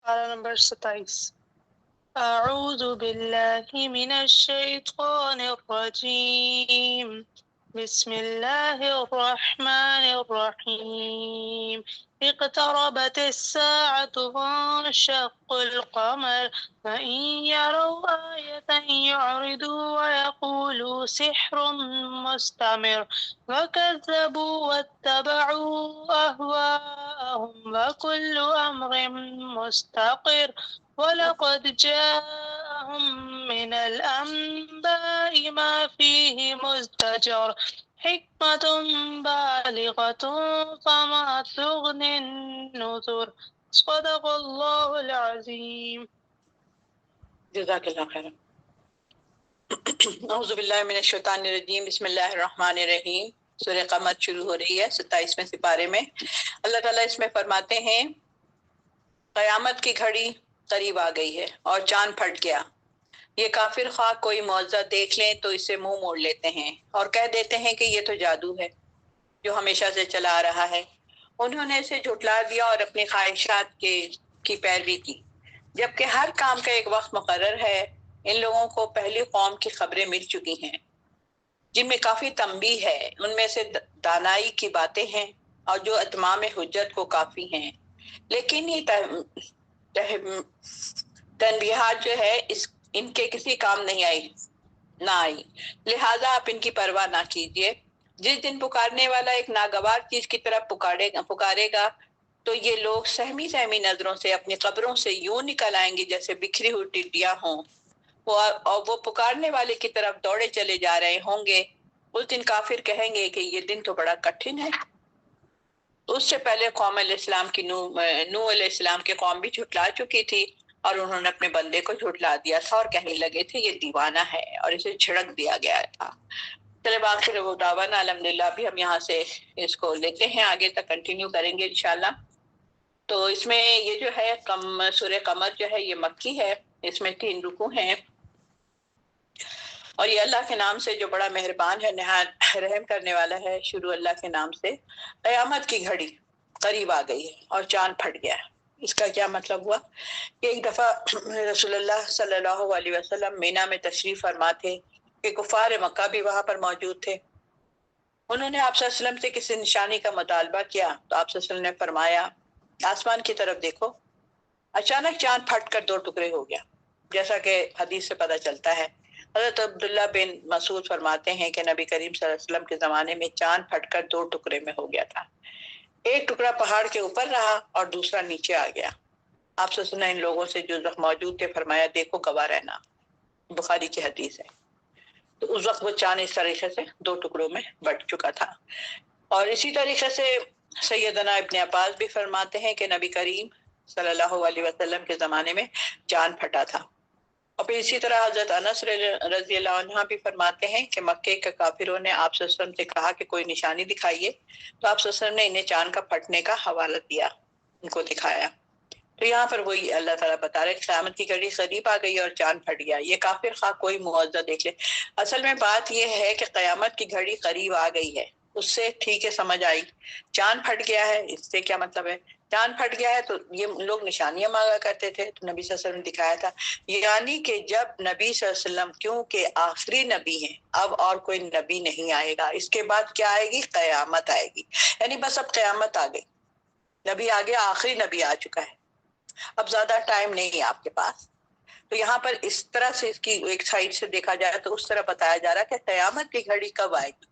پارہ نمبر 27۔ اعوذ باللہ من الشیطان الرجیم، بسم اللہ الرحمن الرحیم۔ اقتربت الساعة وانشق القمر وإن يروا آية يعرضوا ويقولوا سحر مستمر وكذبوا واتبعوا أهواءهم وكل أمر مستقر وَلَقَدْ جَاءَهُم مِّنَ الْأَنبَاءِ مَا فِيهِ مُزْدَجَرٌ حِكْمَةٌ بَالِغَةٌ فَمَا تُغْنِ النُّذُرُ۔ صدق اللہ العظیم۔ جزاک اللہ خیر۔ اعوذ باللہ من الشیطان الرجیم، بسم اللہ الرحمن الرحیم۔ سورہ قمر شروع ہو رہی ہے 27ویں سپارے میں۔ اللہ تعالیٰ اس میں فرماتے ہیں قیامت کی گھڑی قریب آ گئی ہے اور چاند پھٹ گیا۔ یہ کافر خواہ کوئی معجزہ دیکھ لیں تو اس سے منہ موڑ لیتے ہیں اور کہہ دیتے ہیں کہ یہ تو جادو ہے جو ہمیشہ سے چلا آ رہا ہے۔ انہوں نے اسے جھٹلا دیا اور اپنی خواہشات کی پیروی کی، جبکہ ہر کام کا ایک وقت مقرر ہے۔ ان لوگوں کو پہلی قوم کی خبریں مل چکی ہیں جن میں کافی تنبیہ ہے، ان میں سے دانائی کی باتیں ہیں اور جو اتمام حجت کو کافی ہیں، لیکن یہ تنبیہات جو ہے ان کے کسی کام نہیں آئی، لہٰذا آپ ان کی پرواہ نہ کیجیے۔ جس دن پکارنے والا ایک ناگوار چیز کی طرف پکارے گا تو یہ لوگ سہمی سہمی نظروں سے اپنی قبروں سے یوں نکل آئیں گے جیسے بکھری ہوئی ٹڈیاں ہوں، اور وہ پکارنے والے کی طرف دوڑے چلے جا رہے ہوں گے۔ اس دن کافر کہیں گے کہ یہ دن تو بڑا کٹھن ہے۔ اس سے پہلے قوم علیہ السلام کی نوح علیہ السلام کی قوم بھی جھٹلا چکی تھی اور انہوں نے اپنے بندے کو جھٹلا دیا تھا اور کہنے لگے تھے یہ دیوانہ ہے اور اسے جھڑک دیا گیا تھا۔ چلے باقی وہ دعوانا الحمدللہ بھی ہم یہاں سے اس کو لیتے ہیں، آگے تک کنٹینیو کریں گے انشاءاللہ۔ تو اس میں یہ جو ہے سورہ قمر جو ہے یہ مکی ہے، اس میں 3 رکوع ہیں، اور یہ اللہ کے نام سے جو بڑا مہربان ہے، نہایت رحم کرنے والا ہے۔ شروع اللہ کے نام سے۔ قیامت کی گھڑی قریب آ گئی ہے اور چاند پھٹ گیا ہے۔ اس کا کیا مطلب ہوا کہ ایک دفعہ رسول اللہ صلی اللہ علیہ وسلم مینا میں تشریف فرما تھے کہ کفار مکہ بھی وہاں پر موجود تھے۔ انہوں نے آپ صلی اللہ علیہ وسلم سے کسی نشانی کا مطالبہ کیا تو آپ صلی اللہ علیہ وسلم نے فرمایا آسمان کی طرف دیکھو۔ اچانک چاند پھٹ کر 2 ٹکڑے ہو گیا، جیسا کہ حدیث سے پتہ چلتا ہے۔ حضرت عبداللہ بن مسعود فرماتے ہیں کہ نبی کریم صلی اللہ علیہ وسلم کے زمانے میں چاند پھٹ کر 2 ٹکڑے میں ہو گیا تھا، ایک ٹکڑا پہاڑ کے اوپر رہا اور دوسرا نیچے آ گیا۔ آپ سے سنا ان لوگوں سے جو موجود تھے، فرمایا دیکھو گواہ رہنا، بخاری کی حدیث ہے۔ تو اس وقت وہ چاند اس طریقے سے 2 ٹکڑوں میں بٹ چکا تھا۔ اور اسی طریقے سے سیدنا ابن عباس بھی فرماتے ہیں کہ نبی کریم صلی اللہ علیہ وسلم کے زمانے میں چاند پھٹا تھا۔ اور پھر اسی طرح حضرت انس رضی اللہ عنہ بھی فرماتے ہیں کہ مکے کے کافروں نے آپ صلی اللہ علیہ وسلم سے کہا کہ کوئی نشانی دکھائیے، تو آپ صلی اللہ علیہ وسلم نے انہیں چاند کا پھٹنے کا حوالہ دیا، ان کو دکھایا۔ تو یہاں پر وہی اللہ تعالیٰ بتا رہے کہ قیامت کی گھڑی قریب آ گئی اور چاند پھٹ گیا۔ یہ کافر خواہ کوئی معجزہ دیکھ لے، اصل میں بات یہ ہے کہ قیامت کی گھڑی قریب آ گئی ہے، اس سے ٹھیک ہے سمجھ آئی۔ چاند پھٹ گیا ہے، اس سے کیا مطلب ہے؟ چاند پھٹ گیا ہے تو یہ لوگ نشانیاں مانگا کرتے تھے، تو نبی صلی اللہ علیہ وسلم نے دکھایا تھا۔ یعنی کہ جب نبی صلی اللہ علیہ وسلم کیونکہ آخری نبی ہیں، اب اور کوئی نبی نہیں آئے گا، اس کے بعد کیا آئے گی؟ قیامت آئے گی۔ یعنی بس اب قیامت آ گئی، نبی آ گیا، آخری نبی آ چکا ہے، اب زیادہ ٹائم نہیں ہے آپ کے پاس۔ تو یہاں پر اس طرح سے اس کی ایک سائڈ سے دیکھا جائے تو اس طرح بتایا جا رہا ہے کہ قیامت کی گھڑی کب آئے گی۔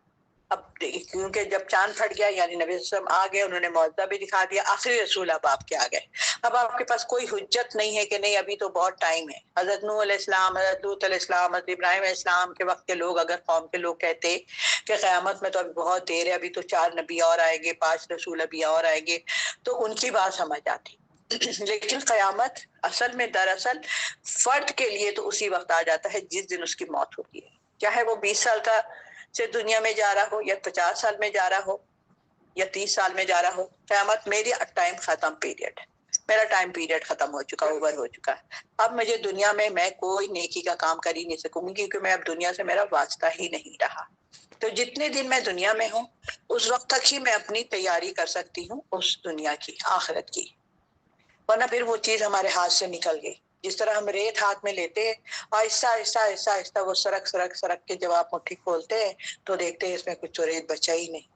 اب کیونکہ جب چاند پھٹ گیا یعنی نبی صلی اللہ علیہ وسلم آ گئے، انہوں نے معجزہ بھی دکھا دیا، آخری رسول اب آپ کے آ گئے۔ اب آپ کے پاس کوئی حجت نہیں ہے کہ نہیں ابھی تو بہت ٹائم ہے۔ حضرت نوح علیہ السلام، حضرت لوط علیہ السلام، حضرت ابراہیم علیہ السلام کے وقت کے لوگ اگر قوم کے لوگ کہتے کہ قیامت میں تو ابھی بہت دیر ہے، ابھی تو 4 نبی اور آئیں گے، 5 رسول ابھی اور آئیں گے، تو ان کی بات سمجھ آتی۔ لیکن قیامت اصل میں دراصل فرد کے لیے تو اسی وقت آ جاتا ہے جس دن اس کی موت ہوتی ہے، چاہے وہ 20 سال کا سے دنیا میں جا رہا ہو یا 50 سال میں جا رہا ہو یا 30 سال میں جا رہا ہو۔ قیامت میری ٹائم ختم پیریڈ ہے، میرا ٹائم پیریڈ ختم ہو چکا، اوور ہو چکا ہے۔ اب مجھے دنیا میں کوئی نیکی کا کام کر ہی نہیں سکوں گی، کیونکہ میں اب دنیا سے میرا واسطہ ہی نہیں رہا۔ تو جتنے دن میں دنیا میں ہوں اس وقت تک ہی میں اپنی تیاری کر سکتی ہوں اس دنیا کی، آخرت کی۔ ورنہ پھر وہ چیز ہمارے ہاتھ سے نکل گئی. جس طرح ہم ریت ہاتھ میں لیتے ہیں، آہستہ آہستہ آہستہ آہستہ وہ سرک سرک سرک کے جب آپ مٹھی کھولتے ہیں تو دیکھتے ہیں اس میں کچھ ریت بچا ہی نہیں.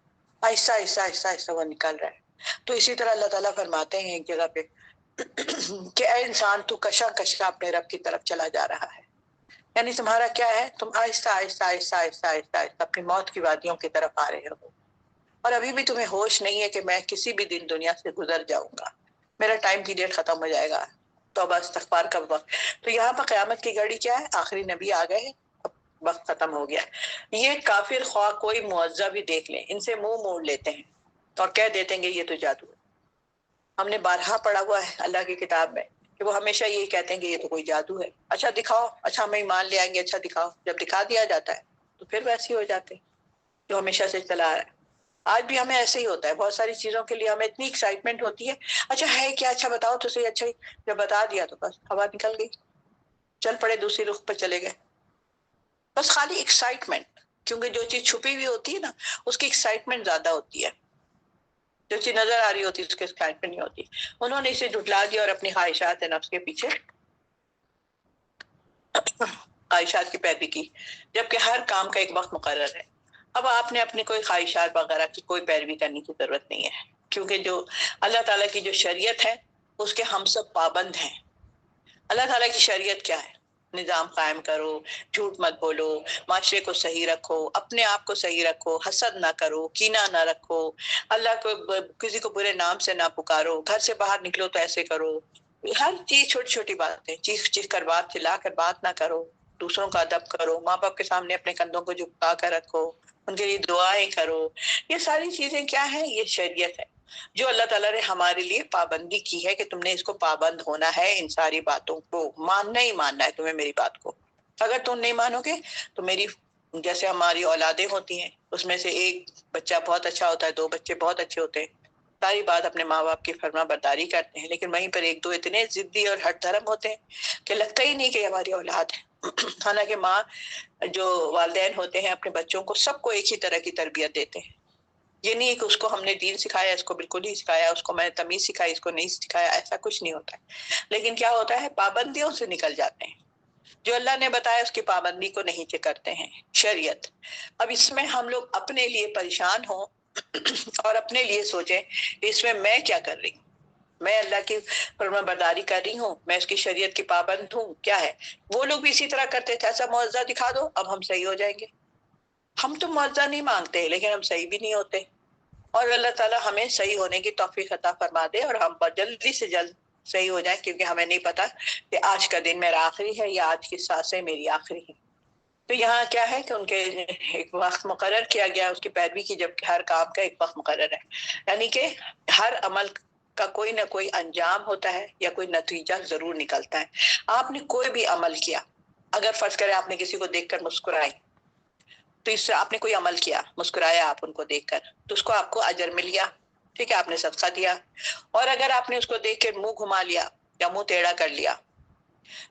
آہستہ آہستہ آہستہ آہستہ وہ نکل رہا ہے. تو اسی طرح اللہ تعالیٰ فرماتے ہیں ایک جگہ پہ کہ اے انسان تو کشا کشا اپنے رب کی طرف چلا جا رہا ہے. یعنی تمہارا کیا ہے، تم آہستہ آہستہ آہستہ آہستہ آہستہ آہستہ اپنی موت کی وادیوں کی طرف آ رہے ہو، اور ابھی بھی تمہیں ہوش نہیں ہے کہ میں کسی بھی دن دنیا سے گزر جاؤں گا، میرا ٹائم پیریڈ ختم ہو جائے گا، توبہ استغفار کا وقت. تو یہاں پر قیامت کی گھڑی کیا ہے، آخری نبی آ گئے، اب وقت ختم ہو گیا. یہ کافر خواہ کوئی معجزہ بھی دیکھ لیں، ان سے منہ موڑ لیتے ہیں اور کہہ دیتے ہیں کہ یہ تو جادو ہے. ہم نے بارہا پڑھا ہوا ہے اللہ کی کتاب میں کہ وہ ہمیشہ یہی کہتے ہیں کہ یہ تو کوئی جادو ہے. اچھا دکھاؤ، اچھا ہم ایمان لے آئیں گے، اچھا دکھاؤ. جب دکھا دیا جاتا ہے تو پھر ویسے ہی ہو جاتے ہیں جو ہمیشہ سے چلا آ رہا ہے. آج بھی ہمیں ایسے ہی ہوتا ہے، بہت ساری چیزوں کے لیے ہمیں اتنی ایکسائٹمنٹ ہوتی ہے، اچھا ہے کیا، اچھا بتاؤ تو صحیح. اچھا جب بتا دیا تو بس ہوا نکل گئی، چل پڑے دوسری رخ پر چلے گئے. بس خالی ایکسائٹمنٹ، کیونکہ جو چیز چھپی ہوئی ہوتی ہے نا اس کی ایکسائٹمنٹ زیادہ ہوتی ہے، جو چیز نظر آ رہی ہوتی ہے اس کی ایکسائٹمنٹ نہیں ہوتی. انہوں نے اسے جھٹلا دیا اور اپنی خواہشات نفس کے پیچھے خواہشات کی پیروی کی، جبکہ ہر کام کا ایک وقت مقرر ہے. اب آپ نے اپنی کوئی خواہشات وغیرہ کی کوئی پیروی کرنے کی ضرورت نہیں ہے، کیونکہ جو اللہ تعالیٰ کی جو شریعت ہے اس کے ہم سب پابند ہیں. اللہ تعالیٰ کی شریعت کیا ہے، نظام قائم کرو، جھوٹ مت بولو، معاشرے کو صحیح رکھو، اپنے آپ کو صحیح رکھو، حسد نہ کرو، کینہ نہ رکھو، اللہ کو کسی کو برے نام سے نہ پکارو، گھر سے باہر نکلو تو ایسے کرو. ہر چیز چھوٹی چھوٹی باتیں، چیخ چیخ کر بات، چلا کر بات نہ کرو، دوسروں کا ادب کرو، ماں باپ کے سامنے اپنے کندھوں کو جھکا کر رکھو، ان کے لیے دعائیں کرو. یہ ساری چیزیں کیا ہیں، یہ شریعت ہے جو اللہ تعالیٰ نے ہمارے لیے پابندی کی ہے کہ تم نے اس کو پابند ہونا ہے، ان ساری باتوں کو ماننا ہی ماننا ہے تمہیں میری بات کو. اگر تم نہیں مانو گے تو میری، جیسے ہماری اولادیں ہوتی ہیں اس میں سے ایک بچہ بہت اچھا ہوتا ہے، دو بچے بہت اچھے ہوتے ہیں، ساری بات اپنے ماں باپ کی فرما برداری کرتے ہیں، لیکن وہیں پر ایک دو اتنے ضدی اور ہٹ دھرم ہوتے ہیں کہ لگتا ہی نہیں کہ ہماری اولاد ہے. حالانکہ ماں، جو والدین ہوتے ہیں اپنے بچوں کو سب کو ایک ہی طرح کی تربیت دیتے ہیں. یہ نہیں کہ اس کو ہم نے دین سکھایا، اس کو بالکل نہیں سکھایا، اس کو میں نے تمیز سکھائی، اس کو نہیں سکھایا، ایسا کچھ نہیں ہوتا ہے. لیکن کیا ہوتا ہے، پابندیوں سے نکل جاتے ہیں، جو اللہ نے بتایا اس کی پابندی کو نہیں کرتے ہیں، شریعت. اب اس میں ہم لوگ اپنے لیے پریشان ہوں اور اپنے لیے سوچیں کہ اس میں میں کیا کر رہی ہوں، میں اللہ کی فرما برداری کر رہی ہوں، میں اس کی شریعت کی پابند ہوں، کیا ہے. وہ لوگ بھی اسی طرح کرتے تھے، ایسا معجزہ دکھا دو اب ہم صحیح ہو جائیں گے. ہم تو معجزہ نہیں مانگتے لیکن ہم صحیح بھی نہیں ہوتے، اور اللہ تعالیٰ ہمیں صحیح ہونے کی توفیق عطا فرما دے اور ہم جلدی سے جلد صحیح ہو جائیں، کیونکہ ہمیں نہیں پتا کہ آج کا دن میرا آخری ہے یا آج کی سانسیں میری آخری ہیں. تو یہاں کیا ہے کہ ان کے ایک وقت مقرر کیا گیا اس کی پیروی کی، جبکہ ہر کام کا ایک وقت مقرر ہے. یعنی کہ ہر عمل کا کوئی نہ کوئی انجام ہوتا ہے یا کوئی نتیجہ ضرور نکلتا ہے. آپ نے کوئی بھی عمل کیا، اگر فرض کرے آپ نے کسی کو دیکھ کر مسکرائی، تو اس سے آپ نے کوئی عمل کیا، مسکرایا آپ ان کو دیکھ کر، تو اس کو آپ کو اجر مل گیا، ٹھیک ہے، آپ نے صدقہ دیا. اور اگر آپ نے اس کو دیکھ کے منہ گھما لیا یا منہ ٹیڑھا کر لیا،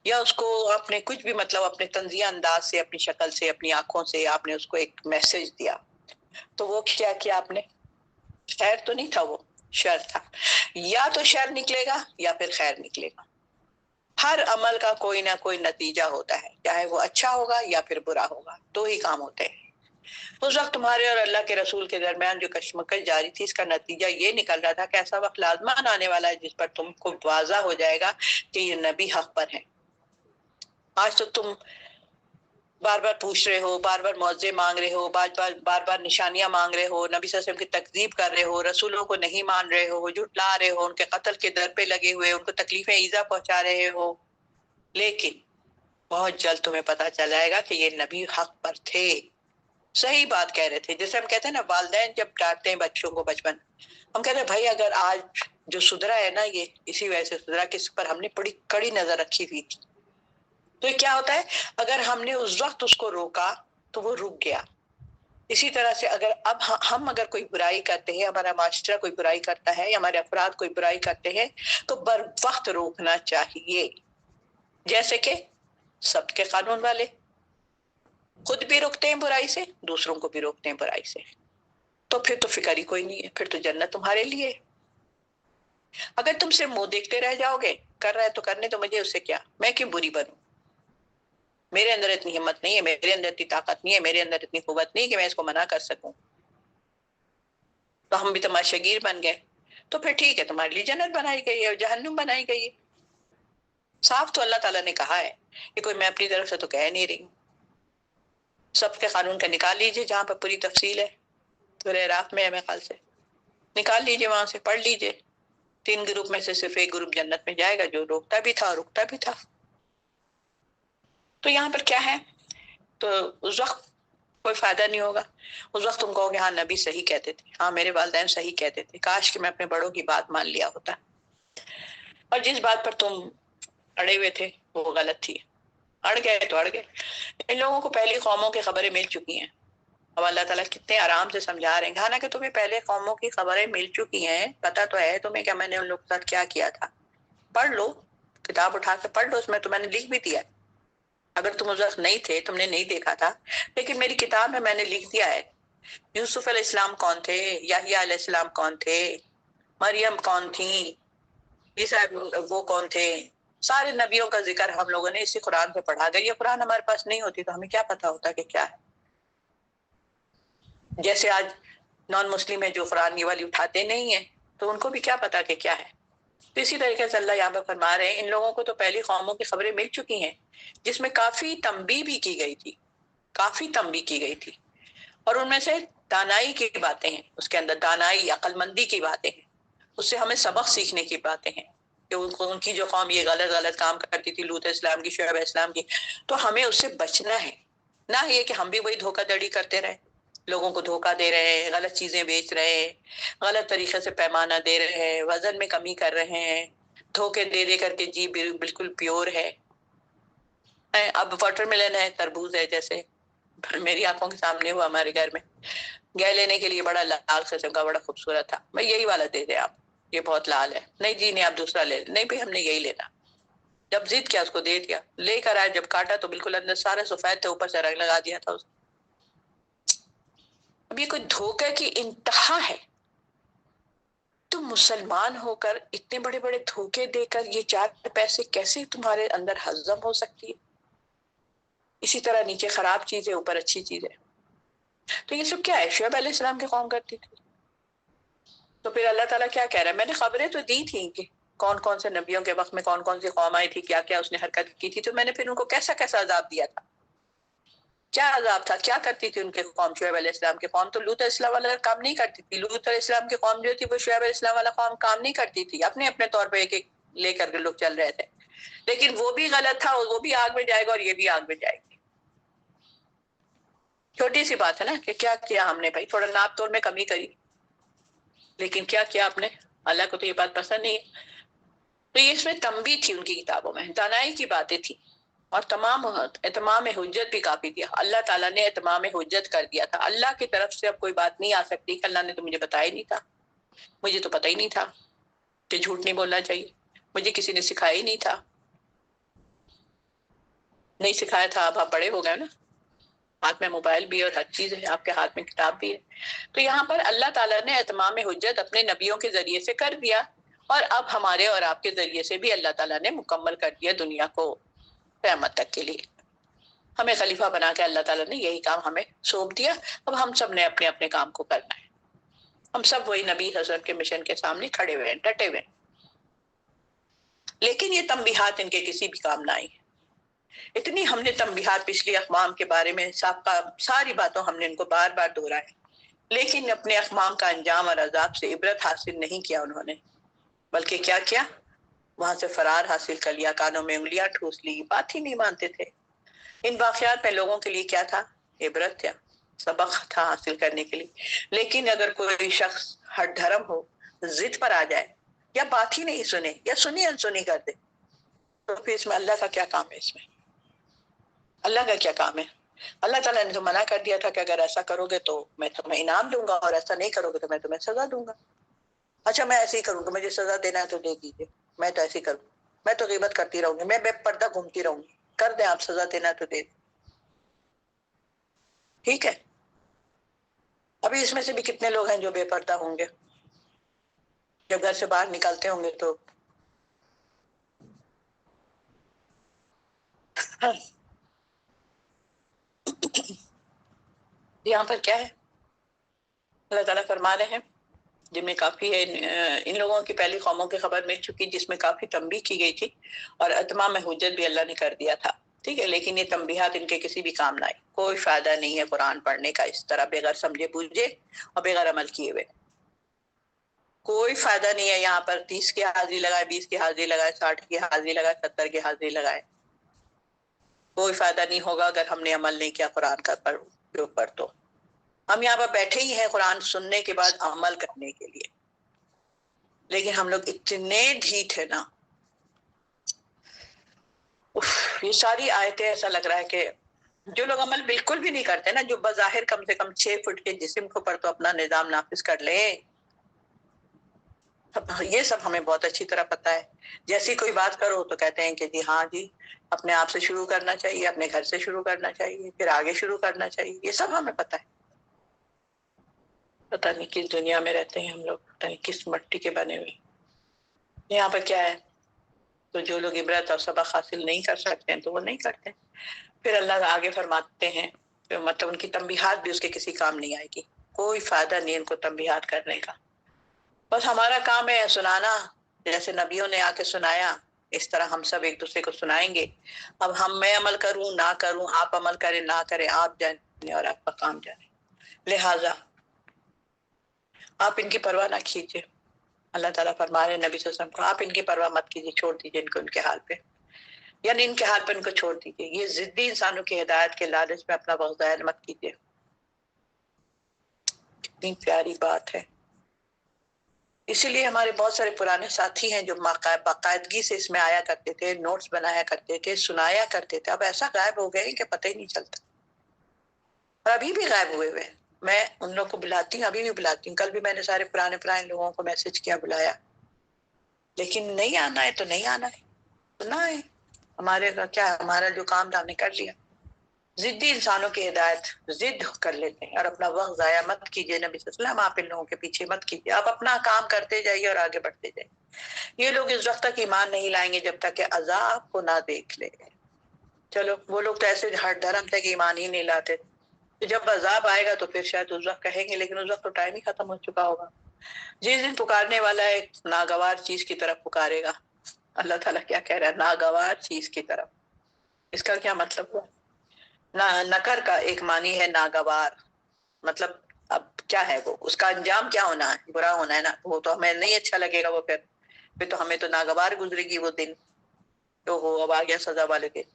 یا اس کو آپ نے کچھ بھی مطلب اپنے طنزیہ انداز سے، اپنی شکل سے، اپنی آنکھوں سے آپ نے اس کو ایک میسج دیا، تو وہ کیا کیا آپ نے، خیر تو نہیں تھا، وہ شر تھا. یا تو شر نکلے گا یا پھر خیر نکلے گا. ہر عمل کا کوئی نہ کوئی نتیجہ ہوتا ہے، چاہے وہ اچھا ہوگا یا پھر برا ہوگا، دو ہی کام ہوتے ہیں. اس وقت تمہارے اور اللہ کے رسول کے درمیان جو کشمکش جاری تھی، اس کا نتیجہ یہ نکل رہا تھا کہ ایسا وقت لازمان آنے والا ہے جس پر تم کو واضح ہو جائے گا کہ یہ نبی حق پر ہے. آج تو تم بار بار پوچھ رہے ہو، بار بار معاوضے مانگ رہے ہو، بار بار نشانیاں مانگ رہے ہو، نبی صلی اللہ علیہ وسلم کی تکذیب کر رہے ہو، رسولوں کو نہیں مان رہے ہو، جھٹلا رہے ہو، ان کے قتل کے در پہ لگے ہوئے، ان کو تکلیفیں ایذا پہنچا رہے ہو. لیکن بہت جلد تمہیں پتا چل جائے گا کہ یہ نبی حق پر تھے، صحیح بات کہہ رہے تھے. جیسے ہم کہتے ہیں نا، والدین جب ڈانٹتے ہیں بچوں کو بچپن، ہم کہتے ہیں بھائی اگر آج جو سدھرا ہے نا، یہ اسی وجہ سے سدھرا کہ اس پر ہم نے بڑی کڑی نظر رکھی ہوئی تھی. تو یہ کیا ہوتا ہے، اگر ہم نے اس وقت اس کو روکا تو وہ رک گیا. اسی طرح سے اگر اب ہم اگر کوئی برائی کرتے ہیں، ہمارا معاشرہ کوئی برائی کرتا ہے یا ہمارے افراد کوئی برائی کرتے ہیں، تو بر وقت روکنا چاہیے. جیسے کہ سب کے قانون والے خود بھی روکتے ہیں برائی سے، دوسروں کو بھی روکتے ہیں برائی سے، تو پھر تو فکر ہی کوئی نہیں ہے، پھر تو جنت تمہارے لیے. اگر تم سے منہ دیکھتے رہ جاؤ گے، کر رہا ہے تو کرنے تو مجھے، اس سے کیا، میں کیوں بری بنوں، میرے اندر اتنی ہمت نہیں ہے، میرے اندر اتنی طاقت نہیں ہے، میرے اندر اتنی قوت نہیں کہ میں اس کو منع کر سکوں. تو ہم بھی تماشاگیر بن گئے. تو پھر ٹھیک ہے، تمہارے لیے جنت بنائی گئی ہے اور جہنم بنائی گئی ہے. صاف تو اللہ تعالیٰ نے کہا ہے، کہ کوئی میں اپنی طرف سے تو کہہ نہیں رہی ہوں. سب کے قانون کا نکال لیجئے جہاں پر پوری تفصیل ہے، سورہ اعراف میں ہے میرے خیال سے، نکال لیجئے وہاں سے، پڑھ لیجئے. 3 گروپ میں سے صرف ایک گروپ جنت میں جائے گا، جو روکتا بھی تھا اور رکتا بھی تھا. تو یہاں پر کیا ہے، تو اس وقت کوئی فائدہ نہیں ہوگا. اس وقت تم کہو گے ہاں نبی صحیح کہتے تھے، ہاں میرے والدین صحیح کہتے تھے، کاش کہ میں اپنے بڑوں کی بات مان لیا ہوتا. اور جس بات پر تم اڑے ہوئے تھے وہ غلط تھی. اڑ گئے تو اڑ گئے. ان لوگوں کو پہلی قوموں کی خبریں مل چکی ہیں. اب اللہ تعالیٰ کتنے آرام سے سمجھا رہے ہیں، حالانکہ تمہیں پہلے قوموں کی خبریں مل چکی ہیں، پتہ تو ہے تمہیں کہ میں نے ان لوگوں کے ساتھ کیا کیا تھا. پڑھ لو، کتاب اٹھا کے پڑھ لو، اس میں تو میں نے لکھ بھی دیا. اگر تم اس وقت نہیں تھے، تم نے نہیں دیکھا تھا، لیکن میری کتاب میں نے لکھ دیا ہے. یوسف علیہ السلام کون تھے، یحییٰ علیہ السلام کون تھے، مریم کون تھی، عیسیٰ وہ کون تھے. سارے نبیوں کا ذکر ہم لوگوں نے اسی قرآن سے پڑھا. اگر یہ قرآن ہمارے پاس نہیں ہوتی تو ہمیں کیا پتا ہوتا کہ کیا ہے. جیسے آج نان مسلم ہے جو قرآن یہ والی اٹھاتے نہیں ہیں، تو ان کو بھی کیا پتا کہ کیا ہے. تو اسی طریقے سے اللہ یہاں پہ فرما رہے ہیں ان لوگوں کو تو پہلی قوموں کی خبریں مل چکی ہیں، جس میں کافی تنبیہ بھی کی گئی تھی، کافی تنبیہ کی گئی تھی. اور ان میں سے دانائی کی باتیں ہیں، اس کے اندر دانائی، عقل مندی کی باتیں ہیں، اس سے ہمیں سبق سیکھنے کی باتیں ہیں کہ ان کی جو قوم یہ غلط غلط کام کرتی تھی، لوط اسلام کی، شعیب اسلام کی، تو ہمیں اس سے بچنا ہے. نہ یہ کہ ہم بھی وہی دھوکہ دڑی کرتے رہے، لوگوں کو دھوکہ دے رہے ہیں، غلط چیزیں بیچ رہے ہیں، غلط طریقے سے پیمانہ دے رہے ہیں، وزن میں کمی کر رہے ہیں، دھوکے دے دے کر کے جی بالکل پیور ہے. اب واٹر ملن ہے، تربوز ہے، جیسے میری آنکھوں کے سامنے ہوا ہمارے گھر میں، گئے لینے کے لیے، بڑا لال قسم کا، بڑا خوبصورت تھا. میں یہی والا دے دیں آپ، یہ بہت لال ہے. نہیں جی نہیں، آپ دوسرا لے لیں. نہیں بھائی ہم نے یہی لینا. جب ضد کیا اس کو دے دیا، لے کر آئے، جب کاٹا تو بالکل اندر سارے سفید تھے، اوپر سے رنگ لگا دیا تھا اس. اب یہ کوئی دھوکے کی انتہا ہے. تم مسلمان ہو کر اتنے بڑے بڑے دھوکے دے کر یہ 4 پیسے کیسے تمہارے اندر ہضم ہو سکتی ہے. اسی طرح نیچے خراب چیز ہے، اوپر اچھی چیز ہے. تو یہ سب کیا ہے، شعیب علیہ السلام کی قوم کرتی تھی. تو پھر اللہ تعالیٰ کیا کہہ رہا ہے، میں نے خبریں تو دی تھی کہ کون کون سے نبیوں کے وقت میں کون کون سی قوم آئی تھی، کیا کیا اس نے حرکت کی تھی، تو میں نے پھر ان کو کیسا کیسا عذاب دیا تھا. کیا عذاب تھا، کیا کرتی تھی ان کے قوم. شعیب علیہ السلام کی قوم تو لوط علیہ السلام والا کام نہیں کرتی تھی. لوط علیہ السلام کی قوم جو تھی وہ شعیب علیہ السلام والا قوم کام نہیں کرتی تھی. اپنے اپنے طور پہ ایک ایک لے کر کے لوگ چل رہے تھے، لیکن وہ بھی غلط تھا، وہ بھی آگ میں جائے گا اور یہ بھی آگ میں جائے گی. چھوٹی سی بات ہے نا کہ کیا کیا ہم نے، بھائی تھوڑا ناپ تول میں کمی کری، لیکن کیا کیا آپ نے. اللہ کو تو یہ بات پسند نہیں ہے. تو یہ اس میں تنبیہ تھی، ان کی کتابوں میں دانائی کی باتیں تھی. اور اتمام حجت بھی کافی دیا. اللہ تعالیٰ نے اتمام حجت کر دیا تھا. اللہ کی طرف سے اب کوئی بات نہیں آ سکتی کہ اللہ نے تو مجھے بتایا ہی نہیں تھا، مجھے تو پتہ ہی نہیں تھا کہ جھوٹ نہیں بولنا چاہیے، مجھے کسی نے سکھایا ہی نہیں تھا. نہیں سکھایا تھا. اب آپ بڑے ہو گئے نا، ہاتھ میں موبائل بھی ہے اور ہر چیز ہے، آپ کے ہاتھ میں کتاب بھی ہے. تو یہاں پر اللہ تعالیٰ نے اتمام حجت اپنے نبیوں کے ذریعے سے کر دیا، اور اب ہمارے اور آپ کے ذریعے سے بھی اللہ تعالیٰ نے مکمل کر دیا دنیا کو قیامت تک کے لیے. ہمیں خلیفہ بنا کے اللہ تعالیٰ نے یہی کام ہمیں سونپ دیا. اب ہم سب نے اپنے اپنے کام کو کرنا ہے. ہم سب وہی نبی حضرت کے مشن کے سامنے کھڑے ہوئے ہیں، ڈٹے ہوئے ہیں. لیکن یہ تنبیہات ان کے کسی بھی کام نہ آئی. اتنی ہم نے تنبیہات پچھلی اقوام کے بارے میں سابقہ ساری باتوں ہم نے ان کو بار بار دہرایا، لیکن اپنے اقوام کا انجام اور عذاب سے عبرت حاصل نہیں کیا انہوں نے، بلکہ کیا کیا، وہاں سے فرار حاصل کر لیا، کانوں میں انگلیاں ٹھوس لی، بات ہی نہیں مانتے تھے. ان واقعات میں لوگوں کے لیے کیا تھا، عبرت تھا، سبق تھا حاصل کرنے کے لیے. لیکن اگر کوئی شخص ہٹ دھرم ہو، ضد پر آ جائے، یا بات ہی نہیں سنے، یا سنی انسنی کر دے، تو پھر اس میں اللہ کا کیا کام ہے. اس میں اللہ کا کیا کام ہے. اللہ تعالیٰ نے تو منع کر دیا تھا کہ اگر ایسا کرو گے تو میں تمہیں انعام دوں گا، اور ایسا نہیں کرو گے تو میں تمہیں سزا دوں گا. اچھا میں ایسے ہی کروں گا، مجھے سزا دینا ہے تو دے دیجیے، میں تو ایسے ہی کروں، میں تو غیبت کرتی رہوں گی، میں بے پردہ گھومتی رہوں گی. کر دیں آپ، سزا دینا ہے تو دے دیں. ٹھیک ہے. ابھی اس میں سے بھی کتنے لوگ ہیں جو بے پردہ ہوں گے، جب گھر سے باہر نکلتے ہوں گے تو یہاں پر کیا ہے، اللہ تعالیٰ فرما رہے ہیں جن میں کافی ہے، ان لوگوں کی پہلی قوموں کی خبر مل چکی جس میں کافی تنبیہ کی گئی تھی، اور اتمام حجت بھی اللہ نے کر دیا تھا، ٹھیک ہے، لیکن یہ تنبیہات ان کے کسی بھی کام نہ آئی۔ کوئی فائدہ نہیں ہے قرآن پڑھنے کا اس طرح بغیر سمجھے بوجھے اور بغیر عمل کیے ہوئے، کوئی فائدہ نہیں ہے۔ یہاں پر 30 کی حاضری لگائے، 20 کی حاضری لگائے، 60 کی حاضری لگائے، 70 کی حاضری لگائے، کوئی فائدہ نہیں ہوگا اگر ہم نے عمل نہیں کیا قرآن کا اوپر۔ تو ہم یہاں پر بیٹھے ہی ہیں قرآن سننے کے بعد عمل کرنے کے لیے، لیکن ہم لوگ اتنے ڈھیٹ ہیں نا، یہ ساری آیتیں ایسا لگ رہا ہے کہ جو لوگ عمل بالکل بھی نہیں کرتے نا، جو بظاہر کم سے کم 6 فٹ کے جسم کے اوپر تو اپنا نظام نافذ کر لیں، یہ سب ہمیں بہت اچھی طرح پتہ ہے۔ جیسی کوئی بات کرو تو کہتے ہیں کہ جی ہاں جی اپنے آپ سے شروع کرنا چاہیے، اپنے گھر سے شروع کرنا چاہیے، پھر آگے شروع کرنا چاہیے، یہ سب ہمیں پتہ ہے۔ پتہ نہیں کس دنیا میں رہتے ہیں ہم لوگ، پتہ نہیں کس مٹی کے بنے ہوئے۔ یہاں پر کیا ہے، تو جو لوگ عبرت اور سبق حاصل نہیں کر سکتے ہیں تو وہ نہیں کرتے۔ پھر اللہ آگے فرماتے ہیں مطلب ان کی تنبیہات بھی اس کے کسی کام نہیں آئے گی، کوئی فائدہ نہیں ان کو تنبیہات کرنے کا، بس ہمارا کام ہے سنانا، جیسے نبیوں نے آ کے سنایا اس طرح ہم سب ایک دوسرے کو سنائیں گے۔ اب میں عمل کروں نہ کروں، آپ عمل کریں نہ کریں، آپ جانے اور آپ کا کام جانے، لہٰذا آپ ان کی پرواہ نہ کیجیے۔ اللہ تعالیٰ فرما رہے ہیں نبی صلی اللہ علیہ وسلم کو آپ ان کی پرواہ مت کیجیے، چھوڑ دیجیے ان کو ان کے حال پہ، یعنی ان کے حال پہ ان کو چھوڑ دیجیے، یہ ضدی انسانوں کی ہدایت کے لالچ میں اپنا وقت ضائع مت کیجیے۔ کتنی پیاری بات ہے، اسی لیے ہمارے بہت سارے پرانے ساتھی ہیں جو باقاعدگی سے اس میں آیا کرتے تھے، نوٹس بنایا کرتے تھے، سنایا کرتے تھے، اب ایسا غائب ہو گئے کہ پتہ ہی نہیں چلتا، اور ابھی بھی غائب ہوئے ہوئے۔ میں ان لوگ کو بلاتی ہوں، ابھی بھی بلاتی ہوں، کل بھی میں نے سارے پرانے لوگوں کو میسج کیا، بلایا، لیکن نہیں آنا ہے تو نہیں آنا ہے تو نہ ہے، ہمارے کا کیا ہے، ہمارا جو کام تھا ہم نے کر لیا۔ ضدی انسانوں کی ہدایت ضد کر لیتے ہیں، اور اپنا وقت ضائع مت کیجیے، نبی صلی اللہ علیہ وسلم آپ ان لوگوں کے پیچھے مت کیجیے، آپ اپنا کام کرتے جائیے اور آگے بڑھتے جائیے۔ یہ لوگ اس وقت تک ایمان نہیں لائیں گے جب تک کہ عذاب کو نہ دیکھ لے۔ چلو وہ لوگ تو ایسے ہر دھرم تک ایمان ہی نہیں لاتے، تو جب عذاب آئے گا تو پھر شاید اس وقت کہیں گے، لیکن اس وقت تو ٹائم ہی ختم ہو چکا ہوگا۔ جس دن پکارنے والا ایک ناگوار چیز کی طرف پکارے گا، اللہ تعالیٰ کیا کہہ رہا ہے، ناگوار چیز کی طرف، اس کا کیا مطلب ہوا؟ نکر کا ایک معنی ہے ناگوار، مطلب اب کیا ہے وہ، اس کا انجام کیا ہونا ہے، برا ہونا ہے نا، وہ تو ہمیں نہیں اچھا لگے گا، وہ پھر تو ہمیں تو ناگوار گزرے گی وہ دن، تو وہ اب آ گیا سزا والے دن۔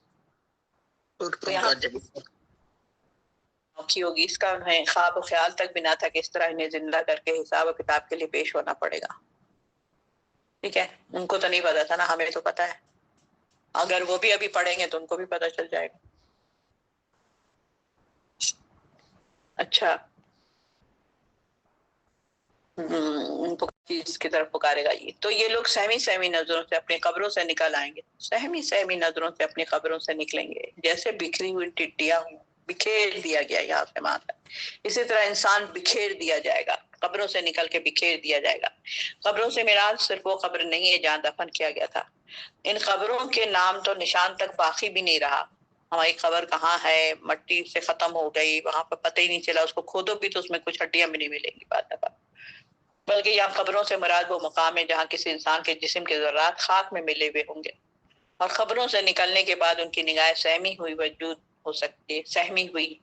تو یہاں کی ہوگی، اس کا انہیں خواب و خیال تک بھی نہ تھا کہ اس طرح انہیں زندہ کر کے حساب و کتاب کے لیے پیش ہونا پڑے گا، ٹھیک ہے، ان کو تو نہیں پتا تھا نا، ہمیں تو پتا ہے، اگر وہ بھی ابھی پڑھیں گے تو ان کو بھی پتا چل جائے گا۔ اچھا چیز کی طرف پکارے گا، یہ تو یہ لوگ سہمی نظروں سے اپنی قبروں سے نکل آئیں گے، سہمی نظروں سے اپنی قبروں سے نکلیں گے، جیسے بکھری ہوئی ٹڈیاں ہوں، بکھیر دیا گیا یہاں سے وہاں تک، اسی طرح انسان بکھیر دیا جائے گا، قبروں سے نکل کے بکھیر دیا جائے گا۔ قبروں سے مراد صرف وہ قبر نہیں ہے جہاں دفن کیا گیا تھا، ان قبروں کے نام تو نشان تک باقی بھی نہیں رہا، ہماری قبر کہاں ہے، مٹی سے ختم ہو گئی، وہاں پر پتہ ہی نہیں چلا، اس کو کھودو بھی تو اس میں کچھ ہڈیاں بھی نہیں ملیں گی بعد دفعہ، بلکہ یہاں قبروں سے مراد وہ مقام ہے جہاں کسی انسان کے جسم کے ذرات خاک میں ملے ہوئے ہوں گے، اور قبروں سے نکلنے کے بعد ان کی نگاہ سہمی ہوئی وجود ہو سکتی ہے، سہمی ہوئی،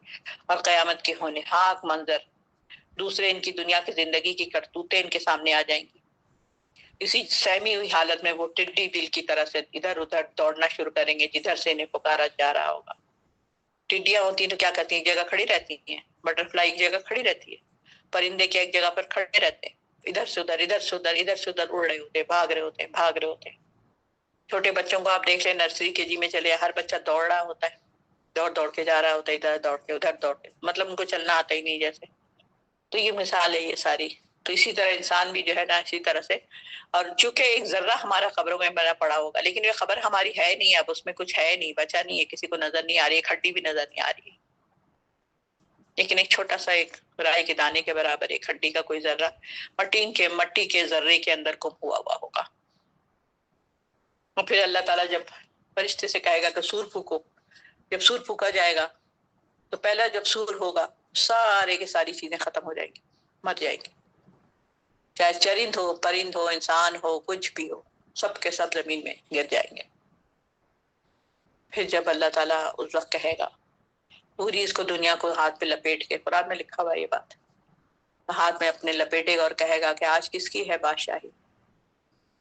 اور قیامت کے ہونہاک منظر، دوسرے ان کی دنیا کی زندگی کی کرتوتیں ان کے سامنے آ جائیں گی، اسی سہمی ہوئی حالت میں وہ ٹڈی دل کی طرح سے ادھر ادھر دوڑنا شروع کریں گے جدھر سے انہیں پکارا جا رہا ہوگا۔ ٹڈیاں ہوتی ہیں تو کیا کرتی ہیں، ایک جگہ کھڑی رہتی ہیں، بٹر فلائی ایک جگہ کھڑی رہتی ہے، پرندے کے ایک جگہ پر کھڑے رہتے ہیں، ادھر سے ادھر ادھر سے ادھر ادھر سے ادھر اڑ رہے ہوتے ہیں، بھاگ رہے ہوتے ہیں، بھاگ رہے ہوتے ہیں۔ چھوٹے بچوں کو آپ دیکھ لیں، نرسری کے جی میں چلے، ہر بچہ دوڑ رہا ہوتا ہے، دوڑ دوڑ کے جا رہا ہوتا ہے، ادھر دوڑ کے ادھر دوڑ کے، مطلب ان کو چلنا آتا ہی نہیں جیسے۔ تو یہ مثال ہے یہ ساری، تو اسی طرح انسان بھی جو ہے نا اسی طرح سے، اور چونکہ ایک ذرہ ہمارا قبروں میں بنا پڑا ہوگا، لیکن یہ خبر ہماری ہے نہیں، اب اس میں کچھ ہے نہیں، بچا نہیں ہے، کسی کو نظر نہیں آ رہی، ایک ہڈی بھی نظر نہیں آ رہی ہے، لیکن ایک چھوٹا سا ایک رائے کے دانے کے برابر ایک ہڈی کا کوئی ذرہ مٹی کے ذرے کے اندر گم ہوا ہوگا. اور پھر اللہ تعالیٰ جب فرشتے سے کہے گا کہ سور پھونکو، جب سور پھونکا جائے گا تو پہلا جب سور ہوگا سارے کی ساری چیزیں ختم ہو جائیں گی، مر جائیں گی، چاہے چرند ہو، پرند ہو، انسان ہو، کچھ بھی ہو، سب کے سب زمین میں گر جائیں گے. پھر جب اللہ تعالیٰ اس وقت کہے گا پوری اس کو دنیا کو ہاتھ پہ لپیٹ کے، قرآن میں لکھا ہوا یہ بات، ہاتھ میں اپنے لپیٹے گا اور کہے گا کہ آج کس کی ہے بادشاہی،